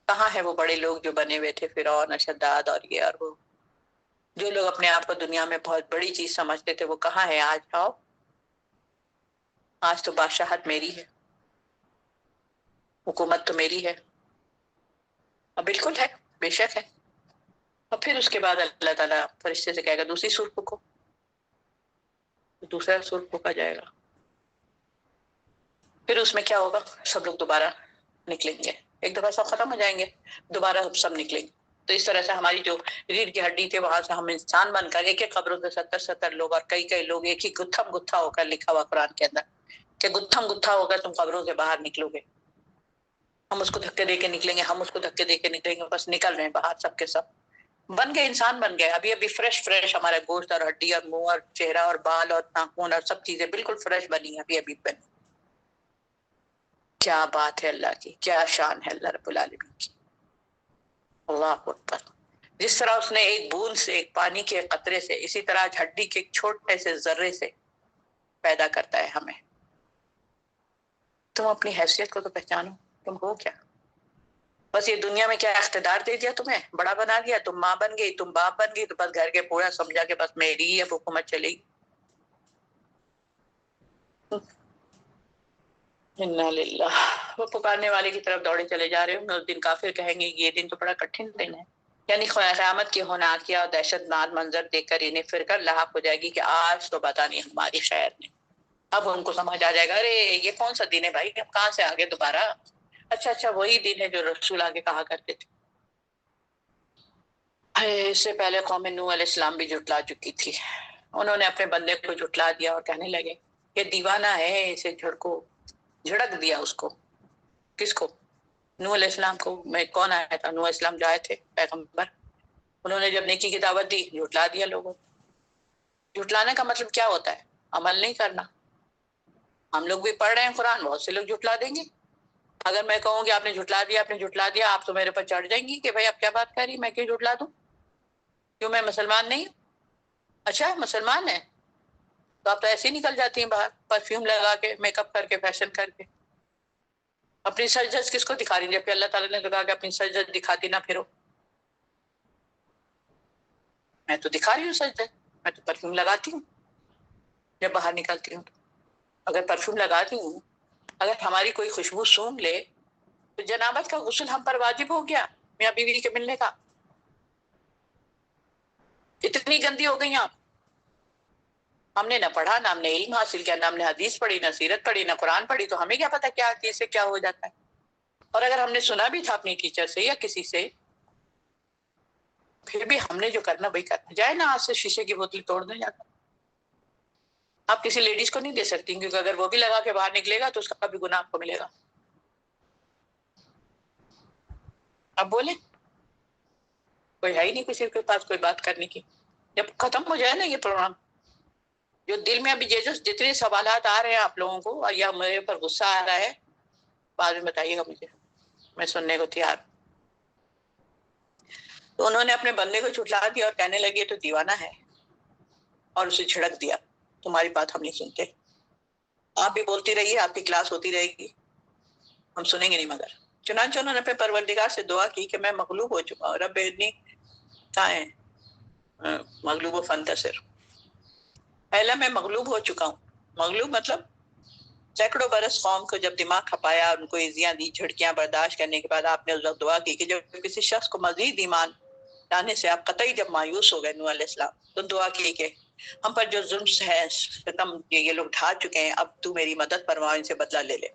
کہاں ہے وہ بڑے لوگ جو بنے ہوئے تھے، فرعون، شداد اور یہ اور وہ، جو لوگ اپنے آپ کو دنیا میں بہت بڑی چیز سمجھتے تھے، وہ کہاں ہے آج؟ آؤ، آج تو بادشاہت میری ہے، حکومت تو میری ہے. اور بالکل ہے، بے شک ہے. اور پھر اس کے بعد اللہ تعالیٰ فرشتے سے کہے گا دوسری سور پھونکو، دوسرا سور پھونکا جائے گا. پھر اس میں کیا ہوگا؟ سب لوگ دوبارہ نکلیں گے، ایک دفعہ سب ختم ہو جائیں گے، دوبارہ سب نکلیں گے. تو اس طرح سے ہماری جو ریڑھ کی ہڈی تھے وہاں سے ہم انسان بن کر ایک ایک قبروں سے 70 لوگ اور کئی لوگ ایک ہی گتھم گتھا ہو کر، لکھا ہوا قرآن کے اندر کہ گتھم گتھا ہو کر تم قبروں سے باہر نکلو گے. ہم اس کو دھکے دے کے نکلیں گے، ہم اس کو دھکے دے کے نکلیں گے، بس نکل رہے ہیں باہر، سب کے سب بن گئے، انسان بن گئے. ابھی فریش ہمارا گوشت اور ہڈی اور منہ اور چہرہ اور بال اور ناخن اور سب چیزیں بالکل فریش بنی ہیں، ابھی بنی. کیا بات ہے اللہ کی، کیا شان ہے اللہ رب العالمین کی. اللہ اکبر. جس طرح اس نے ایک بوند سے، ایک پانی کے قطرے سے، اسی طرح ہڈی کے ایک چھوٹے سے ذرے سے پیدا کرتا ہے ہمیں. تم اپنی حیثیت کو تو پہچانو، تم ہو کیا؟ بس یہ دنیا میں کیا اقتدار دے دیا تمہیں، بڑا بنا دیا، تم ماں بن گئی، تم باپ بن گئی، تو بس گھر کے پورا سمجھا کہ بس میری ہی اب حکومت چلے گی. انا للہ. وہ پکارنے والے کی طرف دوڑے چلے جا رہے ہوں گے. اس دن کافر کہیں گے یہ دن تو بڑا کٹھن دن ہے، یعنی قیامت کی ہونہاکیہ اور دہشت ناک منظر دیکھ کر انہیں پھر کر لاحق ہو جائے گی کہ آج تو پتہ نہیں ہماری خیر نہیں. اب ان کو سمجھ آ جائے گا ارے یہ کون سا دن ہے بھائی، اب کہاں سے آگے دوبارہ، اچھا وہی دن ہے جو رسول آگے کہا کرتے تھے. اس سے پہلے قوم نوح علیہ السلام بھی جھٹلا چکی تھی. انہوں نے اپنے بندے کو جھٹلا دیا اور کہنے لگے یہ دیوانہ ہے، اسے جھڑک دیا. اس کو، کس کو؟ نوح علیہ السلام کو. میں کون آیا تھا؟ نوح علیہ السلام جو آئے تھے پیغمبر. انہوں نے جب نیکی کی دعوت دی، جھٹلا دیا لوگوں. جھٹلانے کا مطلب کیا ہوتا ہے؟ عمل نہیں کرنا. ہم لوگ بھی پڑھ رہے ہیں قرآن، بہت سے لوگ جھٹلا دیں گے. اگر میں کہوں کہ آپ نے جھٹلا دیا، آپ نے جھٹلا دیا، آپ تو میرے پر چڑھ جائیں گی کہ بھائی آپ کیا بات کر رہی، میں کیوں جھٹلا دوں، کیوں میں مسلمان نہیں ہوں؟ اچھا مسلمان ہے تو آپ تو ایسے ہی نکل جاتی ہیں باہر، پرفیوم لگا کے، میک اپ کر کے، فیشن کر کے. اپنی سجدت کس کو دکھا رہی ہیں؟ جبکہ اللہ تعالیٰ نے تو کہا کہ اپنی سجدت دکھاتی نہ پھرو. میں تو دکھا رہی ہوں سجدت، میں تو پرفیوم لگاتی ہوں جب باہر نکلتی ہوں. اگر پرفیوم لگاتی ہوں، اگر ہماری کوئی خوشبو سونگھ لے تو جنابت کا غسل ہم پر واجب ہو گیا میاں بیوی کے ملنے کا. اتنی گندی ہو گئی آپ. ہم نے نہ پڑھا، نہ ہم نے علم حاصل کیا، نہ ہم نے حدیث پڑھی، نہ سیرت پڑھی، نہ قرآن پڑھی، تو ہمیں کیا پتا کیا چیز سے کیا ہو جاتا ہے. اور اگر ہم نے سنا بھی تھا اپنی ٹیچر سے یا کسی سے، پھر بھی ہم نے جو کرنا وہی کرنا. جائے نا آج سے شیشے کی بوتل توڑ دیں جا کر. آپ کسی لیڈیز کو نہیں دے سکتی، کیونکہ اگر وہ بھی لگا کے باہر نکلے گا تو اس کا بھی گناہ آپ کو ملے گا. اب بولیں، کوئی ہے ہی نہیں کسی کے پاس کوئی بات کرنے کی. جب ختم ہو جائے نا یہ پروگرام، جو دل میں ابھی جتنے سوالات آ رہے ہیں آپ لوگوں کو، اور یا میرے پر غصہ آ رہا ہے، بعد میں بتائیے گا مجھے، میں سننے کو تیار. تو انہوں نے اپنے بندے کو جھٹلا دیا اور کہنے لگے تو دیوانہ ہے، اور اسے جھڑک دیا. تمہاری بات ہم نہیں سنتے، آپ بھی بولتی رہیے، آپ کی کلاس ہوتی رہے گی، ہم سنیں گے نہیں. مگر چنانچہ انہوں نے اپنے پروردگار سے دعا کی کہ میں مغلوب ہو چکا ہوں، رب انی کہاں ہے، مغلوب و فانتصر، اے اللہ میں مغلوب ہو چکا ہوں. مغلوب مطلب سینکڑوں برس قوم کو جب دماغ کھپایا، ان کو ایزیاں دی، جھڑکیاں برداشت کرنے کے بعد آپ نے اس وقت دعا کی کہ جب کسی شخص کو مزید ایمان لانے سے آپ قطعی جب مایوس ہو گئے، نوح علیہ السلام، تو دعا کی کہ ہم پر جو ظلم ہے، ستم یہ لوگ ڈھا چکے ہیں، اب تو میری مدد فرما، ان سے بدلہ لے لے.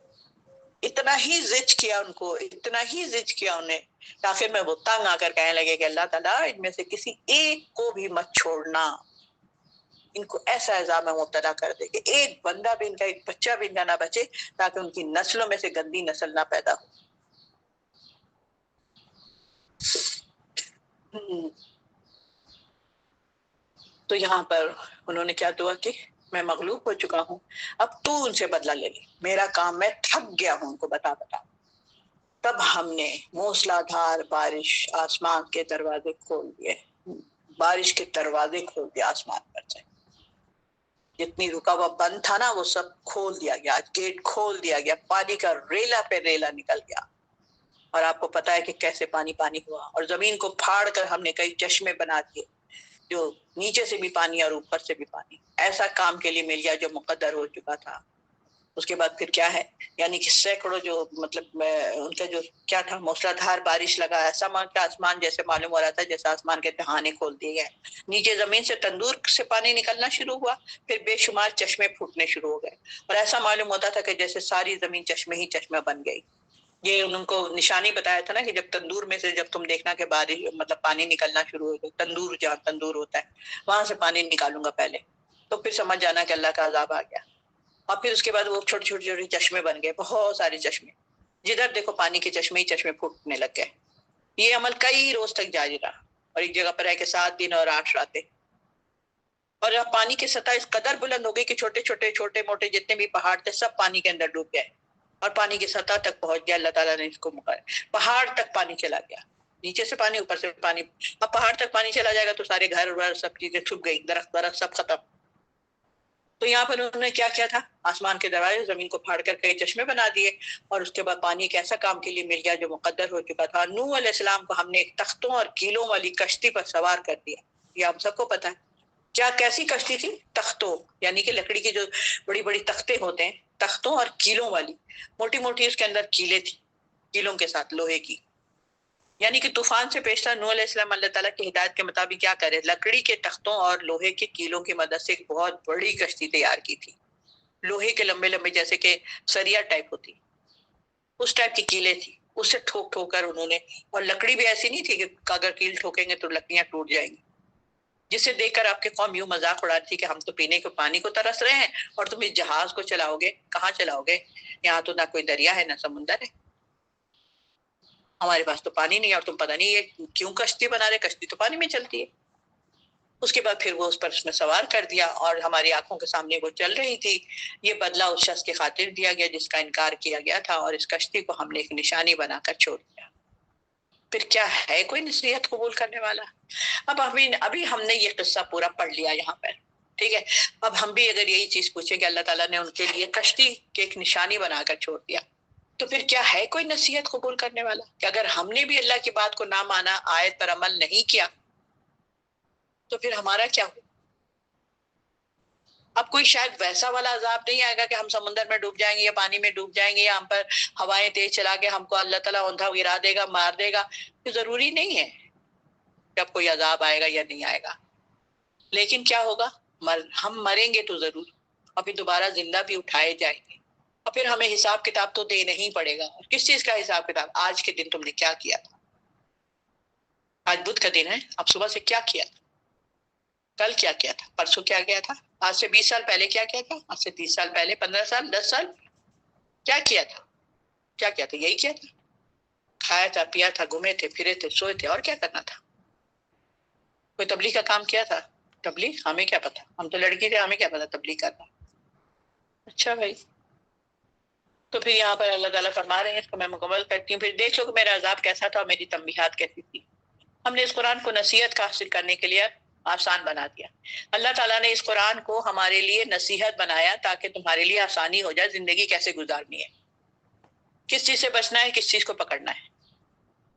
اتنا ہی زج کیا ان کو، اتنا ہی زج کیا انہیں، آخر میں وہ تنگ آ کر کہنے لگے کہ اللہ تعالیٰ ان میں سے کسی ایک کو بھی مت چھوڑنا. ان کو ایسا عذاب میں مبتلا کر دے کہ ایک بندہ بھی ان کا، ایک بچہ بھی ان کا نہ بچے، تاکہ ان کی نسلوں میں سے گندی نسل نہ پیدا ہو۔ تو یہاں پر انہوں نے کیا دعا کی؟ میں مغلوب ہو چکا ہوں، اب تو ان سے بدلہ لے لے، میرا کام، میں تھک گیا ہوں ان کو بتا بتا۔ تب ہم نے موسلا دھار بارش، آسمان کے دروازے کھول دیے، بارش کے دروازے کھول دیے آسمان پر سے، جتنی رکا ہوا بند تھا نا وہ سب کھول دیا گیا، گیٹ کھول دیا گیا، پانی کا ریلا پہ ریلا نکل گیا۔ اور آپ کو پتا ہے کہ کیسے پانی پانی ہوا، اور زمین کو پھاڑ کر ہم نے کئی چشمے بنا دیے، جو نیچے سے بھی پانی اور اوپر سے بھی پانی، ایسا کام کے لیے مل گیا جو مقدر ہو چکا تھا۔ اس کے بعد پھر کیا ہے، یعنی کہ سینکڑوں جو مطلب ان کا جو کیا تھا، موسلا دھار بارش لگا، ایسا کہ آسمان جیسے معلوم ہو رہا تھا جیسے آسمان کے دہانے کھول دیے گئے، نیچے زمین سے تندور سے پانی نکلنا شروع ہوا، پھر بے شمار چشمے پھوٹنے شروع ہو گئے، اور ایسا معلوم ہوتا تھا کہ جیسے ساری زمین چشمے ہی چشمے بن گئی۔ یہ ان کو نشانی بتایا تھا نا کہ جب تندور میں سے جب تم دیکھنا کہ بارش مطلب پانی نکلنا شروع ہو گیا، تندور جہاں تندور ہوتا ہے وہاں سے پانی نکالوں گا پہلے، تو پھر سمجھ جانا کہ اللہ کا عذاب آ گیا۔ اور پھر اس کے بعد وہ چھوٹے چھوٹے چھوٹے چشمے بن گئے، بہت سارے چشمے، جدھر دیکھو پانی کے چشمے ہی چشمے پھوٹنے لگ گئے۔ یہ عمل کئی روز تک جاری رہا، اور ایک جگہ پر ہے کہ 7 دن اور 8 راتیں، اور اب پانی کی سطح اس قدر بلند ہو گئی کہ چھوٹے چھوٹے چھوٹے موٹے جتنے بھی پہاڑ تھے سب پانی کے اندر ڈوب گئے، اور پانی کی سطح تک پہنچ گیا۔ اللہ تعالیٰ نے اس کو پہاڑ تک پانی چلا گیا، نیچے سے پانی اوپر سے پانی، اب پہاڑ تک پانی چلا جائے گا تو سارے گھر ور سب چیزیں چھپ گئی، درخت درخت سب ختم۔ تو یہاں پر انہوں نے کیا کیا تھا، آسمان کے دروازے زمین کو پھاڑ کر کئی چشمے بنا دیے، اور اس کے بعد پانی ایک ایسا کام کے لیے مل گیا جو مقدر ہو چکا تھا۔ نوح علیہ السلام کو ہم نے ایک تختوں اور کیلوں والی کشتی پر سوار کر دیا، یہ آپ سب کو پتا ہے۔ کیا کیسی کشتی تھی؟ تختوں، یعنی کہ لکڑی کی جو بڑی بڑی تختے ہوتے ہیں، تختوں اور کیلوں والی، موٹی موٹی اس کے اندر کیلیں تھی، کیلوں کے ساتھ لوہے کی، یعنی کہ طوفان سے پیش تھا۔ نوح علیہ السلام اللہ تعالیٰ کی ہدایت کے مطابق کیا کرے، لکڑی کے تختوں اور لوہے کے کیلوں کی مدد سے ایک بہت بڑی کشتی تیار کی تھی، لوہے کے لمبے لمبے جیسے کہ سریا ٹائپ ہوتی، اس ٹائپ کی کیلیں تھی، اس سے ٹھوک ٹھوک کر انہوں نے، اور لکڑی بھی ایسی نہیں تھی کہ اگر کیل ٹھوکیں گے تو لکڑیاں ٹوٹ جائیں گی، جسے دیکھ کر آپ کے قوم یوں مذاق اڑاتی تھی کہ ہم تو پینے کو پانی کو ترس رہے ہیں اور تم اس جہاز کو چلاؤ گے، کہاں چلاؤ گے، یہاں تو نہ کوئی دریا ہے نہ سمندر ہے، ہمارے پاس تو پانی نہیں ہے، اور تم پتہ نہیں یہ کیوں کشتی بنا رہے، کشتی تو پانی میں چلتی ہے۔ اس کے بعد پھر وہ اس پر اس میں سوار کر دیا، اور ہماری آنکھوں کے سامنے وہ چل رہی تھی۔ یہ بدلہ اس شخص کی خاطر دیا گیا جس کا انکار کیا گیا تھا، اور اس کشتی کو ہم نے ایک نشانی بنا کر چھوڑ دیا۔ پھر کیا ہے کوئی نصیحت قبول کرنے والا؟ اب ابھی ہم نے یہ قصہ پورا پڑھ لیا یہاں پر، ٹھیک ہے؟ اب ہم بھی اگر یہی چیز پوچھیں کہ اللہ تعالیٰ نے ان کے لیے کشتی کی ایک نشانی بنا کر چھوڑ دیا، تو پھر کیا ہے کوئی نصیحت قبول کرنے والا؟ کہ اگر ہم نے بھی اللہ کی بات کو نہ مانا، آیت پر عمل نہیں کیا، تو پھر ہمارا کیا ہو؟ اب کوئی شاید ویسا والا عذاب نہیں آئے گا کہ ہم سمندر میں ڈوب جائیں گے یا پانی میں ڈوب جائیں گے، یا ہم پر ہوائیں تیز چلا کے ہم کو اللہ تعالیٰ اوندھا گرا دے گا، مار دے گا، تو ضروری نہیں ہے کہ اب کوئی عذاب آئے گا یا نہیں آئے گا۔ لیکن کیا ہوگا، ہم مریں گے تو ضرور، اور پھر دوبارہ زندہ بھی اٹھائے جائیں گے، اور پھر ہمیں حساب کتاب تو دینا ہی پڑے گا۔ اور کس چیز کا حساب کتاب؟ آج کے دن تم نے کیا کیا تھا؟ آج بدھ کا دن ہے، اب صبح سے کیا کیا تھا، کل کیا کیا تھا، پرسوں کیا کیا تھا، آج سے 20 سال پہلے کیا کیا تھا، آج سے 30 سال پہلے، 15 سال، 10 سال کیا کیا تھا؟ کیا کیا تھا؟ یہی کیا تھا، کھایا تھا، پیا تھا، گھومے تھے، پھرے تھے، سوئے تھے، اور کیا کرنا تھا؟ کوئی تبلیغ کا کام کیا تھا؟ تبلیغ ہمیں کیا پتا، ہم تو لڑکی تھے، ہمیں کیا پتا تبلیغ کرنا۔ اچھا بھائی، تو پھر یہاں پر اللہ تعالیٰ فرما رہے ہیں، اس کو میں مکمل کرتی ہوں، پھر دیکھ لو کہ میرا عذاب کیسا تھا اور میری تنبیہات کیسی تھی۔ ہم نے اس قرآن کو نصیحت کا حاصل کرنے کے لیے آسان بنا دیا۔ اللہ تعالیٰ نے اس قرآن کو ہمارے لیے نصیحت بنایا تاکہ تمہارے لیے آسانی ہو جائے زندگی کیسے گزارنی ہے، کس چیز سے بچنا ہے، کس چیز کو پکڑنا ہے۔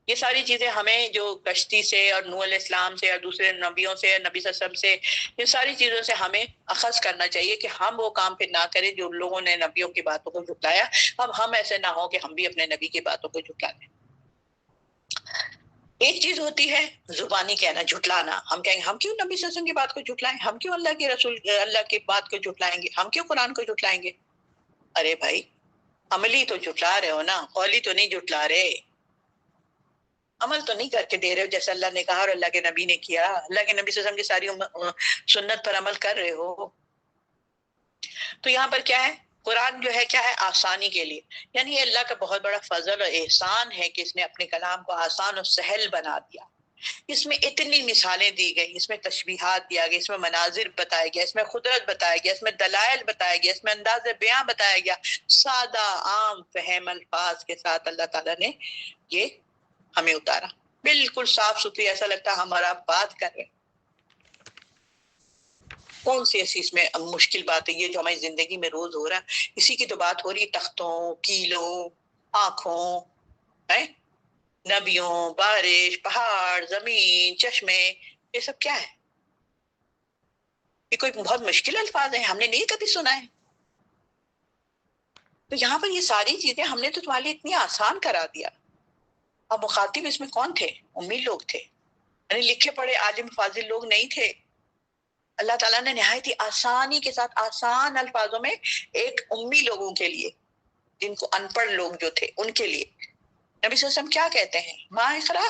یہ ساری چیزیں ہمیں جو کشتی سے اور نوح علیہ السلام سے اور دوسرے نبیوں سے، نبی صلی اللہ علیہ وسلم سے، ان ساری چیزوں سے ہمیں اخذ کرنا چاہیے کہ ہم وہ کام پھر نہ کریں جو لوگوں نے نبیوں کی باتوں کو جھٹلایا۔ اب ہم ایسے نہ ہو کہ ہم بھی اپنے نبی کی باتوں کو جھٹلا دیں۔ ایک چیز ہوتی ہے زبانی کہنا، جھٹلانا، ہم کہیں گے ہم کیوں نبی صلی اللہ علیہ وسلم کی بات کو جھٹلائیں، ہم کیوں اللہ کے رسول اللہ کی بات کو جھٹلائیں گے، ہم کیوں قرآن کو جھٹلائیں گے؟ ارے بھائی، عملی تو جھٹلا رہے ہو نا، قولی تو نہیں جھٹلا رہے۔ عمل تو نہیں کر کے دے رہے ہو جیسا اللہ نے کہا اور اللہ کے نبی نے کیا. اللہ کے نبی صلی اللہ علیہ وسلم کی ساری سنت پر عمل کر رہے ہو. تو یہاں پر کیا ہے، قرآن جو ہے کیا ہے، آسانی کے لیے. یعنی یہ اللہ کا بہت بڑا فضل اور احسان ہے کہ اس نے اپنے کلام کو آسان اور سہل بنا دیا. اس میں اتنی مثالیں دی گئی، اس میں تشبیہات دیا گیا، اس میں مناظر بتایا گیا، اس میں قدرت بتایا گیا، اس میں دلائل بتایا گیا، اس میں انداز بیاں بتایا گیا. سادہ عام فہم الفاظ کے ساتھ اللہ تعالیٰ نے یہ ہمیں اتارا. بالکل صاف ستھری، ایسا لگتا ہے ہمارا بات کر رہے. کون سی ایسی اس میں مشکل بات ہے؟ یہ جو ہماری زندگی میں روز ہو رہا ہے، اسی کی تو بات ہو رہی ہے. تختوں، کیلوں، آنکھوں، نبیوں، بارش، پہاڑ، زمین، چشمے، یہ سب کیا ہے؟ یہ کوئی بہت مشکل الفاظ ہیں، ہم نے نہیں کبھی سنا ہے. تو یہاں پر یہ ساری چیزیں ہم نے تو تمہارے لیے اتنی آسان کرا دیا. اب مخاطب اس میں کون تھے؟ امی لوگ تھے، یعنی لکھے پڑھے عالم فاضل لوگ نہیں تھے. اللہ تعالیٰ نے نہایت ہی آسانی کے ساتھ آسان الفاظوں میں ایک امی لوگوں کے لیے، جن کو ان پڑھ لوگ جو تھے ان کے لیے، نبی صلی اللہ علیہ وسلم کیا کہتے ہیں؟ ماں اقرا،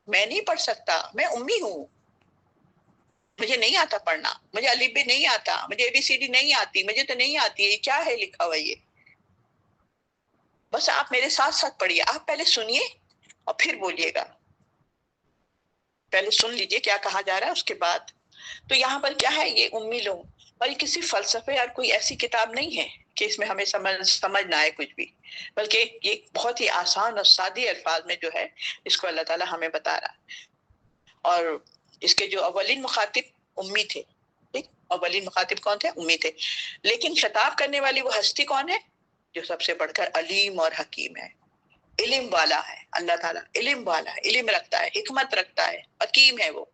میں نہیں پڑھ سکتا، میں امی ہوں، مجھے نہیں آتا پڑھنا، مجھے الف ب نہیں آتا، مجھے اے بی سی ڈی نہیں آتی، مجھے تو نہیں آتی ہے، یہ کیا ہے لکھا ہوا؟ یہ بس آپ میرے ساتھ ساتھ پڑھیے. آپ پہلے سنیے اور پھر بولیے گا. پہلے سن لیجئے کیا کہا جا رہا ہے، اس کے بعد. تو یہاں پر کیا ہے، یہ امی لوگ. اور یہ کسی فلسفے اور کوئی ایسی کتاب نہیں ہے کہ اس میں ہمیں سمجھ نہ آئے کچھ بھی، بلکہ یہ بہت ہی آسان اور سادے الفاظ میں جو ہے اس کو اللہ تعالیٰ ہمیں بتا رہا ہے. اور اس کے جو اولین مخاطب امی تھے، ٹھیک، اولین مخاطب کون تھے؟ امی تھے. لیکن خطاب کرنے والی وہ ہستی کون ہے؟ جو سب سے بڑھ کر علیم اور حکیم ہے، علم والا ہے. اللہ تعالیٰ علم والا ہے، علم رکھتا ہے، حکمت رکھتا ہے، حکیم ہے وہ.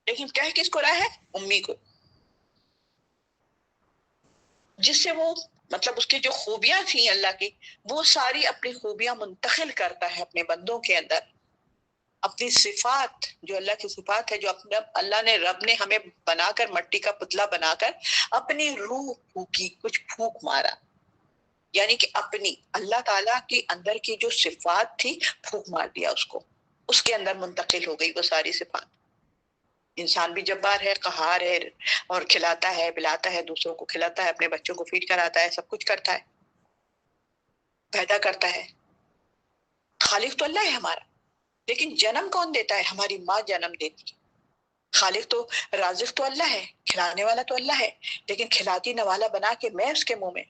لیکن کہہ کس کو رہا ہے؟ امی کو، جس سے وہ مطلب اس کی جو خوبیاں تھیں اللہ کی، وہ ساری اپنی خوبیاں منتقل کرتا ہے اپنے بندوں کے اندر. اپنی صفات، جو اللہ کی صفات ہے، جو اپنے اللہ نے، رب نے ہمیں بنا کر، مٹی کا پتلا بنا کر اپنی روح پھونکی، کچھ پھونک مارا، یعنی کہ اپنی اللہ تعالیٰ کے اندر کی جو صفات تھی پھونک مار دیا اس کو، اس کے اندر منتقل ہو گئی وہ ساری صفات. انسان بھی جبار ہے، قہار ہے، اور کھلاتا ہے، پلاتا ہے، دوسروں کو کھلاتا ہے، اپنے بچوں کو فیڈ کراتا ہے، سب کچھ کرتا ہے، پیدا کرتا ہے. خالق تو اللہ ہے ہمارا، لیکن جنم کون دیتا ہے؟ ہماری ماں جنم دیتی ہے. خالق تو، رازق تو اللہ ہے، کھلانے والا تو اللہ ہے، لیکن کھلاتی نوالا بنا کے میں اس کے منہ میں.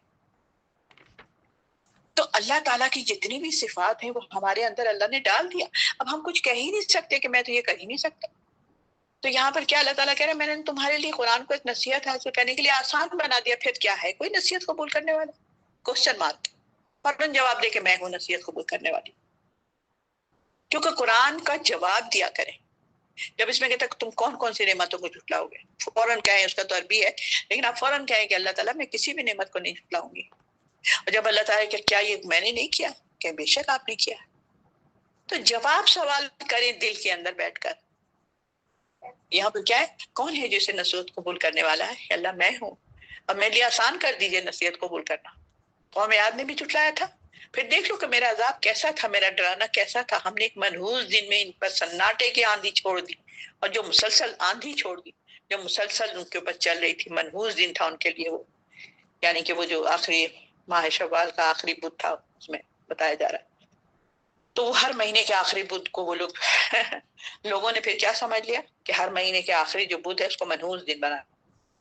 تو اللہ تعالیٰ کی جتنی بھی صفات ہیں وہ ہمارے اندر اللہ نے ڈال دیا. اب ہم کچھ کہہ ہی نہیں سکتے کہ میں تو یہ کہہ ہی نہیں سکتا. تو یہاں پر کیا اللہ تعالیٰ کہہ رہے ہیں، میں نے تمہارے لیے قرآن کو ایک نصیحت حاصل کرنے کے لیے آسان بنا دیا. پھر کیا ہے، کوئی نصیحت قبول کرنے والا؟ Question mark. فوراً جواب دے کہ میں ہوں نصیحت قبول کرنے والی. کیونکہ قرآن کا جواب دیا کریں. جب اس میں کہتا تم کون کون سی نعمتوں کو جھٹلاؤ گے، فوراً کہیں، اس کا تو عربی ہے، لیکن آپ فوراً کہیں کہ اللہ تعالیٰ میں کسی بھی نعمت کو نہیں جھٹلاؤں گی. اور جب اللہ تعالیٰ کہ کیا یہ میں نے نہیں کیا، کہ بے شک آپ نے کیا. تو جواب سوال کریں دل کے اندر بیٹھ کر. یہاں پر کیا ہے، کون ہے جسے نصیحت قبول کرنے والا ہے؟ اللہ میں ہوں. اب میرے لیے آسان کر دیجئے نصیحت قبول کرنا. قوم عاد نے بھی جھٹلایا تھا، پھر دیکھ لو کہ میرا عذاب کیسا تھا، میرا ڈرانا کیسا تھا. ہم نے ایک منحوس دن میں ان پر سناٹے کی آندھی چھوڑ دی، اور جو مسلسل آندھی چھوڑ دی، جو مسلسل ان کے اوپر چل رہی تھی. منحوس دن تھا ان کے لیے وہ، یعنی کہ وہ جو آخری ماہ شوال کا آخری بدھ تھا، اس میں بتایا جا رہا ہے. تو ہر مہینے کے آخری بدھ کو وہ لوگ لوگوں نے پھر کیا سمجھ لیا کہ ہر مہینے کے آخری جو بدھ ہے اس کو منحوس دن بنا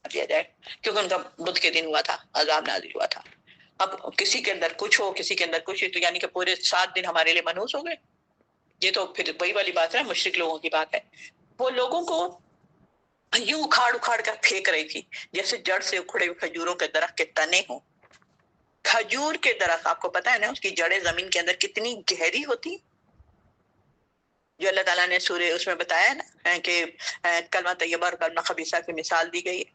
دیا جائے، کیونکہ ان کا بدھ کے دن ہوا تھا، عذاب نازل ہوا تھا. اب کسی کے اندر کچھ ہو، کسی کے اندر کچھ ہو، تو یعنی کہ پورے 7 دن ہمارے لیے منحوس ہو گئے. یہ تو پھر وہی والی بات ہے، مشرک لوگوں کی بات ہے. وہ لوگوں کو یوں اکھاڑ اکھاڑ کر پھینک رہی تھی جیسے جڑ سے اکھڑے ہوئے کھجوروں کے درخت کے تنے ہوں. کھجور کے درخت، آپ کو پتا ہے نا، اس کی جڑیں زمین کے اندر کتنی گہری ہوتی، جو اللہ تعالیٰ نے سورہ اس میں بتایا نا کہ کلمہ طیبہ اور کلمہ خبیثہ کی مثال دی گئی ہے.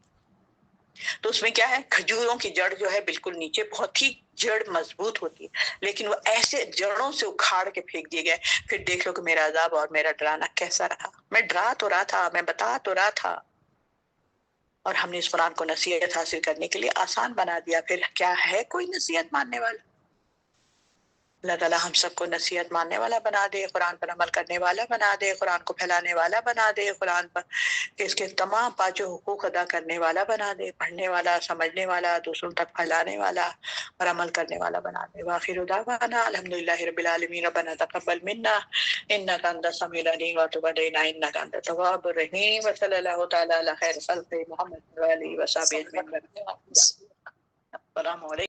تو اس میں کیا ہے، کھجوروں کی جڑ جو ہے بالکل نیچے، بہت ہی جڑ مضبوط ہوتی ہے، لیکن وہ ایسے جڑوں سے اکھاڑ کے پھینک دیے گئے. پھر دیکھ لو کہ میرا عذاب اور میرا ڈرانا کیسا رہا. میں ڈرا تو رہا تھا، میں بتا تو رہا تھا، اور ہم نے اس قرآن کو نصیحت حاصل کرنے کے لیے آسان بنا دیا. پھر کیا ہے کوئی نصیحت ماننے والا؟ اللہ تعالیٰ ہم سب کو نصیحت ماننے والا بنا دے، قرآن پر عمل کرنے والا بنا دے، قرآن کو پھیلانے والا بنا دے، قرآن پر اس کے تمام پانچوں حقوق ادا کرنے والا بنا دے، پڑھنے والا، سمجھنے والا، دوسروں تک پھیلانے والا اور عمل کرنے والا بنا دے۔ وآخر دعوانا الحمدللہ رب العالمین، ربنا تقبل منا انک انت السمیع العلیم وتب علینا انک انت التواب الرحیم، وصلی اللہ تعالی علی خیر خلق محمد وآلہ وصحبہ اجمعین۔ السلام علیکم۔